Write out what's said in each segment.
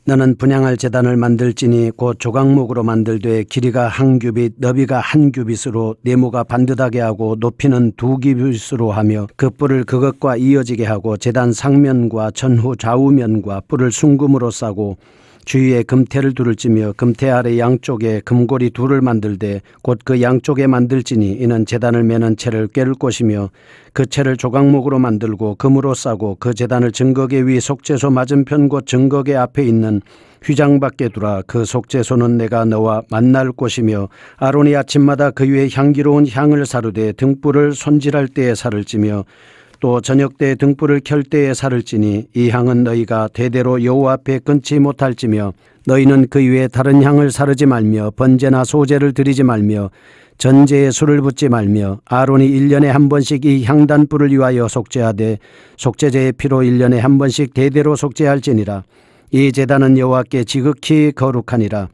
너는 분향할 제단을 만들지니 곧 조각목으로 만들되 길이가 한 규빗 너비가 한 규빗으로 네모가 반듯하게 하고 높이는 두 규빗으로 하며 그 뿔을 그것과 이어지게 하고 제단 상면과 전후 좌우면과 뿔을 순금으로 싸고 주위에 금태를 둘을 찌며 금태 아래 양쪽에 금고리 둘을 만들되 곧 그 양쪽에 만들지니 이는 제단을 매는 채를 꿰를 것이며 그 채를 조각목으로 만들고 금으로 싸고 그 제단을 증거계 위 속죄소 맞은편 곧 증거계 앞에 있는 휘장 밖에 두라. 그 속죄소는 내가 너와 만날 곳이며 아론이 아침마다 그 위에 향기로운 향을 사르되 등불을 손질할 때에 살을 찌며 또 저녁 때 등불을 켤 때에 살을 찌니 이 향은 너희가 대대로 여호와 앞에 끊지 못할지며 너희는 그 위에 다른 향을 사르지 말며 번제나 소제를 드리지 말며 전제에 술을 붓지 말며 아론이 1년에 한 번씩 이 향단불을 위하여 속죄하되 속죄제의 피로 1년에 한 번씩 대대로 속죄할지니라. 이 제단은 여호와께 지극히 거룩하니라.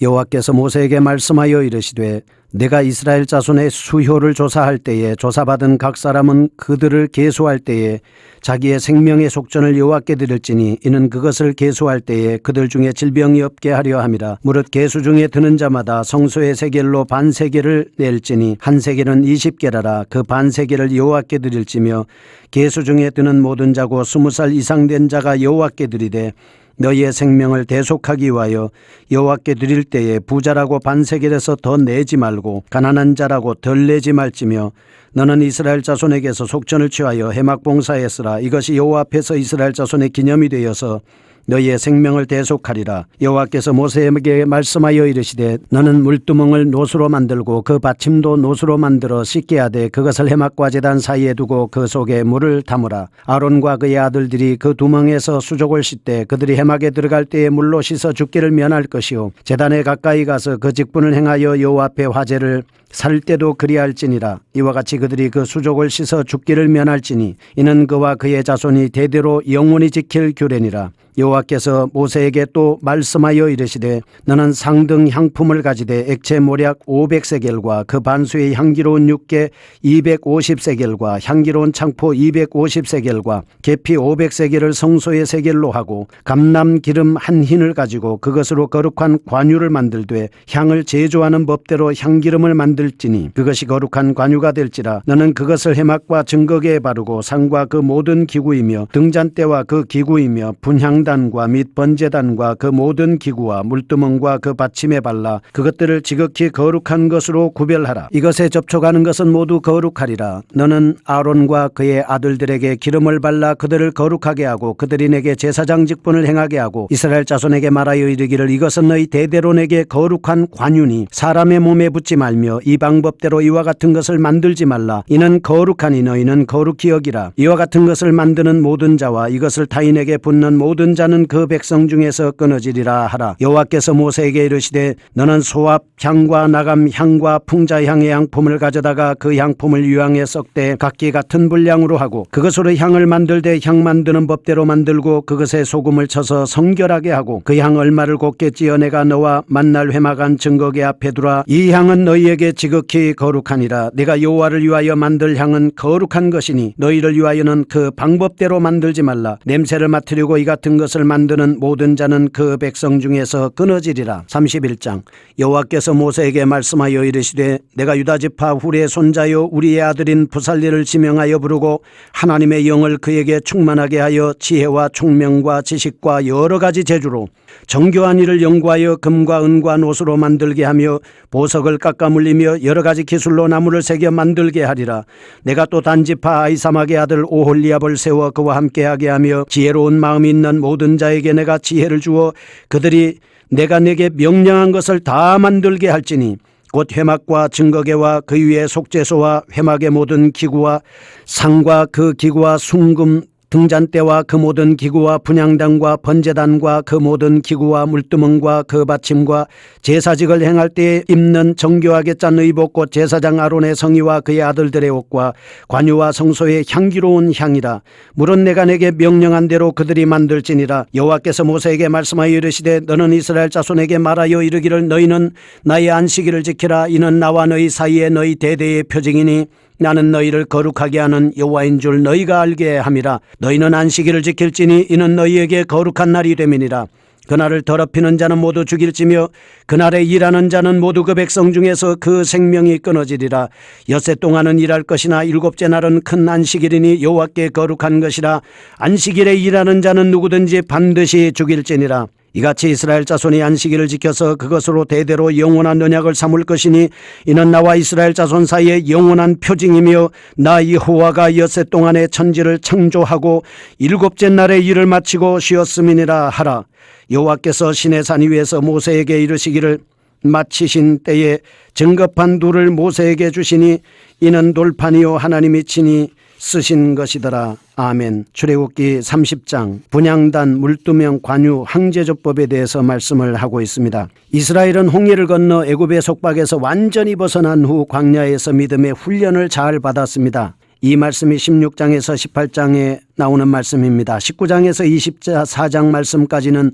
여호와께서 모세에게 말씀하여 이르시되 내가 이스라엘 자손의 수효를 조사할 때에 조사받은 각 사람은 그들을 계수할 때에 자기의 생명의 속전을 여호와께 드릴지니 이는 그것을 계수할 때에 그들 중에 질병이 없게 하려 함이라. 무릇 계수 중에 드는 자마다 성소의 세겔로 반세겔을 낼지니 한 세겔은 20게라라. 그 반세겔을 여호와께 드릴지며 계수 중에 드는 모든 자고 20살 이상 된 자가 여호와께 드리되 너희의 생명을 대속하기 위하여 여호와께 드릴 때에 부자라고 반세겔에서 더 내지 말고 가난한 자라고 덜 내지 말지며 너는 이스라엘 자손에게서 속전을 취하여 해막 봉사에 쓰라. 이것이 여호와 앞에서 이스라엘 자손의 기념이 되어서 너희의 생명을 대속하리라. 여호와께서 모세에게 말씀하여 이르시되 너는 물두멍을 노수로 만들고 그 받침도 노수로 만들어 씻게 하되 그것을 해막과 제단 사이에 두고 그 속에 물을 담으라. 아론과 그의 아들들이 그 두멍에서 수족을 씻되 그들이 해막에 들어갈 때에 물로 씻어 죽기를 면할 것이요 제단에 가까이 가서 그 직분을 행하여 여호와 앞에 화제를 살 때도 그리할지니라. 이와 같이 그들이 그 수족을 씻어 죽기를 면할지니 이는 그와 그의 자손이 대대로 영원히 지킬 규례니라. 여호와께서 모세에게 또 말씀하여 이르시되 너는 상등 향품을 가지되 액체 모략 500세겔과 그 반수의 향기로운 육개 250세겔과 향기로운 창포 250세겔과 계피 500세겔을 성소의 세겔로 하고 감람 기름 한 흰을 가지고 그것으로 거룩한 관유를 만들되 향을 제조하는 법대로 향기름을 만들지니 그것이 거룩한 관유가 될지라. 너는 그것을 해막과 증거계에 바르고 상과 그 모든 기구이며 등잔대와 그 기구이며 분향단과 및 번제단과 그 모든 기구와 물두멍과 그 받침에 발라 그것들을 지극히 거룩한 것으로 구별하라. 이것에 접촉하는 것은 모두 거룩하리라. 너는 아론과 그의 아들들에게 기름을 발라 그들을 거룩하게 하고 그들이 내게 제사장 직분을 행하게 하고 이스라엘 자손에게 말하여 이르기를 이것은 너희 대대로 내게 거룩한 관유니 사람의 몸에 붙지 말며 이 방법대로 이와 같은 것을 만들지 말라. 이는 거룩하니 너희는 거룩히 여기라. 이와 같은 것을 만드는 모든 자와 이것을 타인에게 붓는 모든 자는 그 백성 중에서 끊어지리라 하라. 여호와께서 모세에게 이르시되 너는 소합 향과 나감 향과 풍자 향의 양품을 가져다가 그 향품을 유향에 썩되 각기 같은 분량으로 하고 그것으로 향을 만들되 향 만드는 법대로 만들고 그것에 소금을 쳐서 성결하게 하고 그 향 얼마를 곱게 찌어 내가 너와 만날 회막한 증거계 앞에 두라. 이 향은 너희에게 지극히 거룩하니라. 내가 여호와를 위하여 만들 향은 거룩한 것이니 너희를 위하여는 그 방법대로 만들지 말라. 냄새를 맡으려고 이 같은 것을 만드는 모든 자는 그 백성 중에서 끊어지리라. 31장. 여호와께서 모세에게 말씀하여 이르시되 내가 유다지파 훌의 손자요 우리의 아들인 부살리를 지명하여 부르고 하나님의 영을 그에게 충만하게 하여 지혜와 총명과 지식과 여러 가지 재주로 정교한 일을 연구하여 금과 은과 노수로 만들게 하며 보석을 깎아 물리며 여러 가지 기술로 나무를 새겨 만들게 하리라. 내가 또 단지파 아이사막의 아들 오홀리압을 세워 그와 함께하게 하며 지혜로운 마음이 있는 모든 자에게 내가 지혜를 주어 그들이 내가 내게 명령한 것을 다 만들게 할지니 곧 회막과 증거계와 그 위에 속죄소와 회막의 모든 기구와 상과 그 기구와 순금 등잔대와 그 모든 기구와 분향단과 번제단과 그 모든 기구와 물두멍과 그 받침과 제사직을 행할 때에 입는 정교하게 짠 의복 곧 제사장 아론의 성의와 그의 아들들의 옷과 관유와 성소의 향기로운 향이라. 물은 내가 내게 명령한 대로 그들이 만들지니라. 여호와께서 모세에게 말씀하여 이르시되 너는 이스라엘 자손에게 말하여 이르기를 너희는 나의 안식일을 지키라. 이는 나와 너희 사이에 너희 대대의 표징이니 나는 너희를 거룩하게 하는 여호와인 줄 너희가 알게 함이라. 너희는 안식일을 지킬지니 이는 너희에게 거룩한 날이 됨이니라. 그날을 더럽히는 자는 모두 죽일지며 그날에 일하는 자는 모두 그 백성 중에서 그 생명이 끊어지리라. 엿새 동안은 일할 것이나 일곱째 날은 큰 안식일이니 여호와께 거룩한 것이라. 안식일에 일하는 자는 누구든지 반드시 죽일지니라. 이같이 이스라엘 자손이 안식일을 지켜서 그것으로 대대로 영원한 언약을 삼을 것이니 이는 나와 이스라엘 자손 사이에 영원한 표징이며 나 여호와가 엿새 동안에 천지를 창조하고 일곱째 날에 일을 마치고 쉬었음이니라 하라. 여호와께서 시내산 위에서 모세에게 이르시기를 마치신 때에 증거판 둘을 모세에게 주시니 이는 돌판이요 하나님이 친히 쓰신 것이더라. 아멘. 출애굽기 30장 분향단, 물두멍, 관유, 항제조법에 대해서 말씀을 하고 있습니다. 이스라엘은 홍해를 건너 애굽의 속박에서 완전히 벗어난 후 광야에서 믿음의 훈련을 잘 받았습니다. 이 말씀이 16장에서 18장에 나오는 말씀입니다. 19장에서 24장 말씀까지는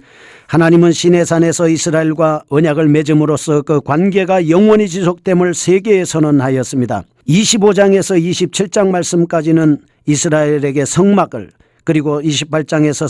하나님은 시내산에서 이스라엘과 언약을 맺음으로써 그 관계가 영원히 지속됨을 세계에 선언하였습니다. 25장에서 27장 말씀까지는 이스라엘에게 성막을, 그리고 28장에서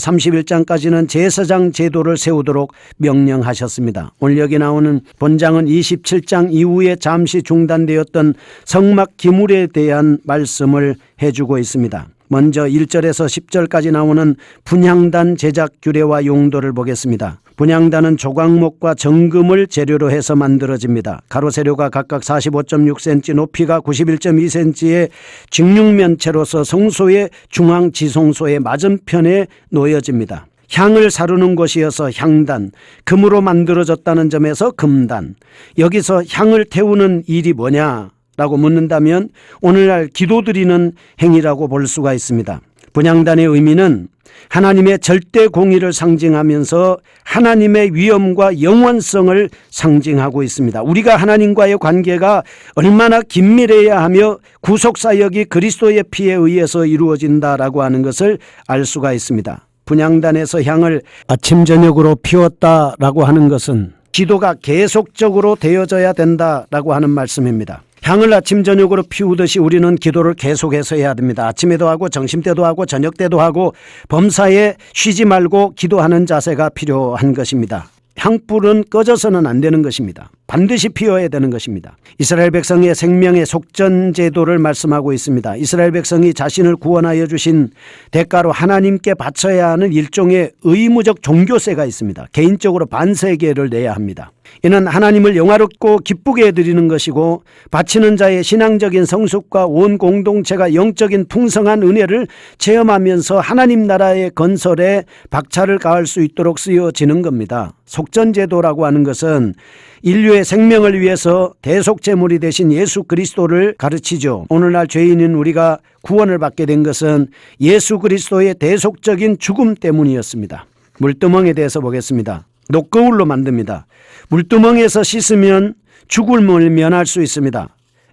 31장까지는 제사장 제도를 세우도록 명령하셨습니다. 오늘 여기 나오는 본장은 27장 이후에 잠시 중단되었던 성막 기물에 대한 말씀을 해주고 있습니다. 먼저 1절에서 10절까지 나오는 분향단 제작 규례와 용도를 보겠습니다. 분향단은 조각목과 정금을 재료로 해서 만들어집니다. 가로 세로가 각각 45.6cm, 높이가 91.2cm의 직육면체로서 성소의 중앙 지성소의 맞은편에 놓여집니다. 향을 사르는 것이어서 향단, 금으로 만들어졌다는 점에서 금단. 여기서 향을 태우는 일이 뭐냐? 라고 묻는다면 오늘날 기도드리는 행위라고 볼 수가 있습니다. 분향단의 의미는 하나님의 절대 공의를 상징하면서 하나님의 위엄과 영원성을 상징하고 있습니다. 우리가 하나님과의 관계가 얼마나 긴밀해야 하며 구속사역이 그리스도의 피에 의해서 이루어진다라고 하는 것을 알 수가 있습니다. 분향단에서 향을 아침 저녁으로 피웠다라고 하는 것은 기도가 계속적으로 되어져야 된다라고 하는 말씀입니다. 향을 아침 저녁으로 피우듯이 우리는 기도를 계속해서 해야 됩니다. 아침에도 하고 점심때도 하고 저녁 때도 하고 범사에 쉬지 말고 기도하는 자세가 필요한 것입니다. 향불은 꺼져서는 안 되는 것입니다. 반드시 피워야 되는 것입니다. 이스라엘 백성의 생명의 속전 제도를 말씀하고 있습니다. 이스라엘 백성이 자신을 구원하여 주신 대가로 하나님께 바쳐야 하는 일종의 의무적 종교세가 있습니다. 개인적으로 반세계를 내야 합니다. 이는 하나님을 영화롭고 기쁘게 드리는 것이고 바치는 자의 신앙적인 성숙과 온 공동체가 영적인 풍성한 은혜를 체험하면서 하나님 나라의 건설에 박차를 가할 수 있도록 쓰여지는 겁니다. 속전제도라고 하는 것은 인류의 생명을 위해서 대속제물이 되신 예수 그리스도를 가르치죠. 오늘날 죄인인 우리가 구원을 받게 된 것은 예수 그리스도의 대속적인 죽음 때문이었습니다. 물두멍에 대해서 보겠습니다. 녹거울로 만듭니다. 물두멍에서 씻으면 죽음을 면할 수 있습니다.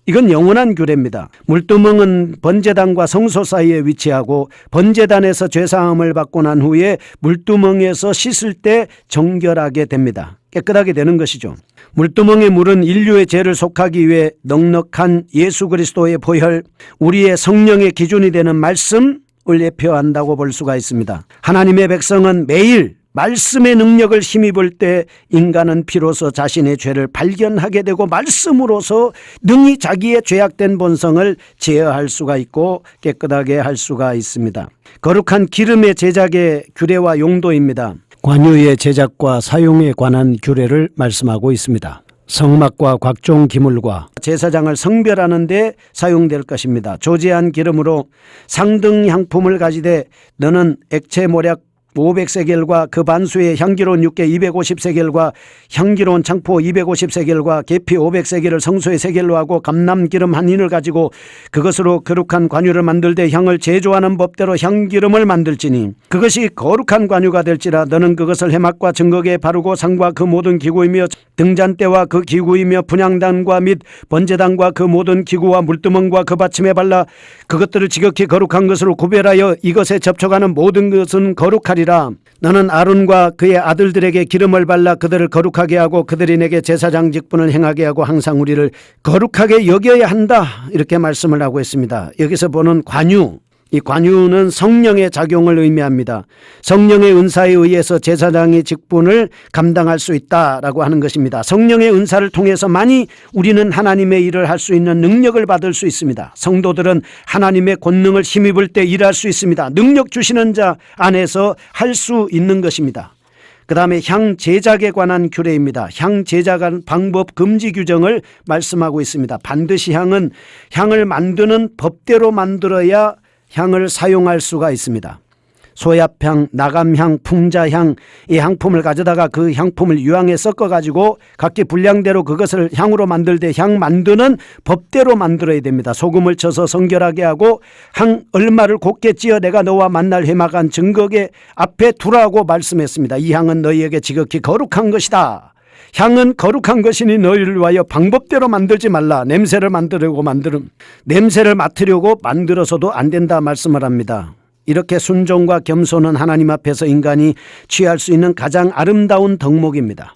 이건 영원한 규례입니다. 물두멍은 번제단과 성소 사이에 위치하고 번제단에서 죄사함을 받고 난 후에 물두멍에서 씻을 때 정결하게 됩니다. 깨끗하게 되는 것이죠. 물두멍의 물은 인류의 죄를 속하기 위해 넉넉한 예수 그리스도의 보혈, 우리의 성령의 기준이 되는 말씀을 예표한다고 볼 수가 있습니다. 하나님의 백성은 매일 말씀의 능력을 힘입을 때 인간은 비로소 자신의 죄를 발견하게 되고 말씀으로서 능히 자기의 죄악된 본성을 제어할 수가 있고 깨끗하게 할 수가 있습니다. 거룩한 기름의 제작의 규례와 용도입니다. 관유의 제작과 사용에 관한 규례를 말씀하고 있습니다. 성막과 각종 기물과 제사장을 성별하는 데 사용될 것입니다. 조제한 기름으로 상등 향품을 가지되 너는 액체 모략 500세겔과 그 반수의 향기로운 육개 250세겔과 향기로운 창포 250세겔과 계피 500세겔을 성소의 세겔로 하고 감람기름 한 흰을 가지고 그것으로 거룩한 관유를 만들되 향을 제조하는 법대로 향기름을 만들지니 그것이 거룩한 관유가 될지라. 너는 그것을 해막과 증거기에 바르고 상과 그 모든 기구이며 등잔대와 그 기구이며 분향단과 및 번제단과 그 모든 기구와 물두멍과 그 받침에 발라 그것들을 지극히 거룩한 것으로 구별하여 이것에 접촉하는 모든 것은 거룩하리라. 너는 아론과 그의 아들들에게 기름을 발라 그들을 거룩하게 하고 그들이 내게 제사장 직분을 행하게 하고 항상 우리를 거룩하게 여겨야 한다. 이렇게 말씀을 하고 있습니다. 여기서 보는 관유, 이 관유는 성령의 작용을 의미합니다. 성령의 은사에 의해서 제사장의 직분을 감당할 수 있다라고 하는 것입니다. 성령의 은사를 통해서만이 우리는 하나님의 일을 할 수 있는 능력을 받을 수 있습니다. 성도들은 하나님의 권능을 힘입을 때 일할 수 있습니다. 능력 주시는 자 안에서 할 수 있는 것입니다. 그 다음에 향 제작에 관한 규례입니다. 향 제작한 방법 금지 규정을 말씀하고 있습니다. 반드시 향을 만드는 법대로 만들어야 향을 사용할 수가 있습니다. 소약향, 나감향, 풍자향, 이 향품을 가져다가 그 향품을 유황에 섞어가지고 각기 분량대로 그것을 향으로 만들 때 향 만드는 법대로 만들어야 됩니다. 소금을 쳐서 성결하게 하고 향 얼마를 곱게 찌어 내가 너와 만날 회막한 증거계 앞에 두라고 말씀했습니다. 이 향은 너희에게 지극히 거룩한 것이다. 향은 거룩한 것이니 너희를 위하여 방법대로 만들지 말라. 냄새를 맡으려고 만들어서도 안 된다 말씀을 합니다. 이렇게 순종과 겸손은 하나님 앞에서 인간이 취할 수 있는 가장 아름다운 덕목입니다.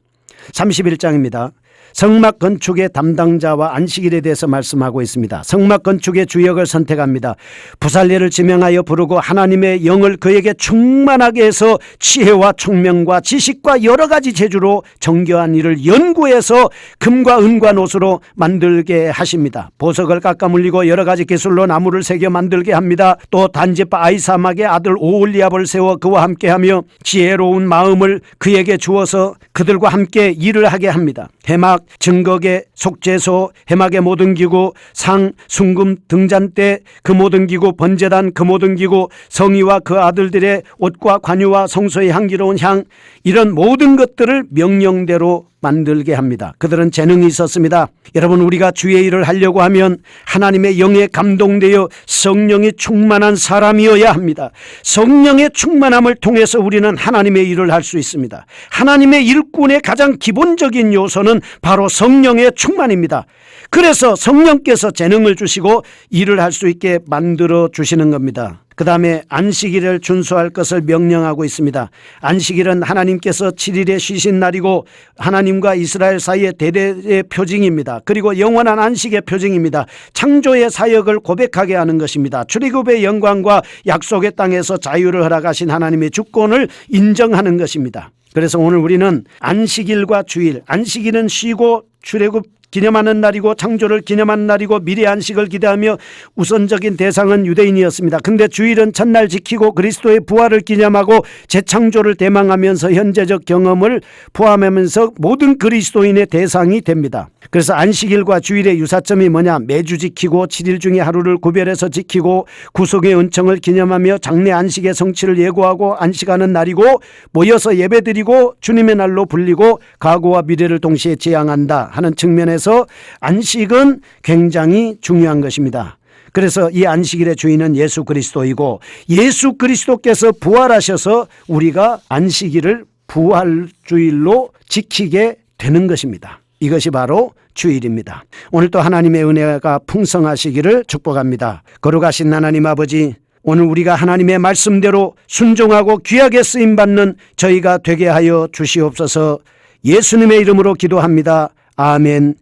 31장입니다. 성막 건축의 담당자와 안식일에 대해서 말씀하고 있습니다. 성막 건축의 주역을 선택합니다. 부살레를 지명하여 부르고 하나님의 영을 그에게 충만하게 해서 지혜와 총명과 지식과 여러 가지 재주로 정교한 일을 연구해서 금과 은과 노수로 만들게 하십니다. 보석을 깎아 물리고 여러 가지 기술로 나무를 새겨 만들게 합니다. 또 단지파 아이사막의 아들 오홀리압을 세워 그와 함께하며 지혜로운 마음을 그에게 주어서 그들과 함께 일을 하게 합니다. 해막, 증거계, 속죄소, 해막의 모든 기구, 상, 순금, 등잔대, 그 모든 기구, 번제단, 그 모든 기구, 성의와 그 아들들의 옷과 관유와 성소의 향기로운 향, 이런 모든 것들을 명령대로 만들게 합니다. 그들은 재능이 있었습니다. 여러분, 우리가 주의 일을 하려고 하면 하나님의 영에 감동되어 성령이 충만한 사람이어야 합니다. 성령의 충만함을 통해서 우리는 하나님의 일을 할 수 있습니다. 하나님의 일꾼의 가장 기본적인 요소는 바로 성령의 충만입니다. 그래서 성령께서 재능을 주시고 일을 할 수 있게 만들어 주시는 겁니다. 그 다음에 안식일을 준수할 것을 명령하고 있습니다. 안식일은 하나님께서 7일에 쉬신 날이고 하나님과 이스라엘 사이의 대대의 표징입니다. 그리고 영원한 안식의 표징입니다. 창조의 사역을 고백하게 하는 것입니다. 출애굽의 영광과 약속의 땅에서 자유를 허락하신 하나님의 주권을 인정하는 것입니다. 그래서 오늘 우리는 안식일과 주일, 안식일은 쉬고 출애굽 기념하는 날이고 창조를 기념하는 날이고 미래 안식을 기대하며 우선적인 대상은 유대인이었습니다. 근데 주일은 첫날 지키고 그리스도의 부활을 기념하고 재창조를 대망하면서 현재적 경험을 포함하면서 모든 그리스도인의 대상이 됩니다. 그래서 안식일과 주일의 유사점이 뭐냐? 매주 지키고 7일 중에 하루를 구별해서 지키고 구속의 은총을 기념하며 장래 안식의 성취를 예고하고 안식하는 날이고 모여서 예배드리고 주님의 날로 불리고 과거와 미래를 동시에 지향한다 하는 측면에서 안식은 굉장히 중요한 것입니다. 그래서 이 안식일의 주인은 예수 그리스도이고 예수 그리스도께서 부활하셔서 우리가 안식일을 부활주일로 지키게 되는 것입니다. 이것이 바로 주일입니다. 오늘도 하나님의 은혜가 풍성하시기를 축복합니다. 거룩하신 하나님 아버지, 오늘 우리가 하나님의 말씀대로 순종하고 귀하게 쓰임받는 저희가 되게 하여 주시옵소서. 예수님의 이름으로 기도합니다. 아멘.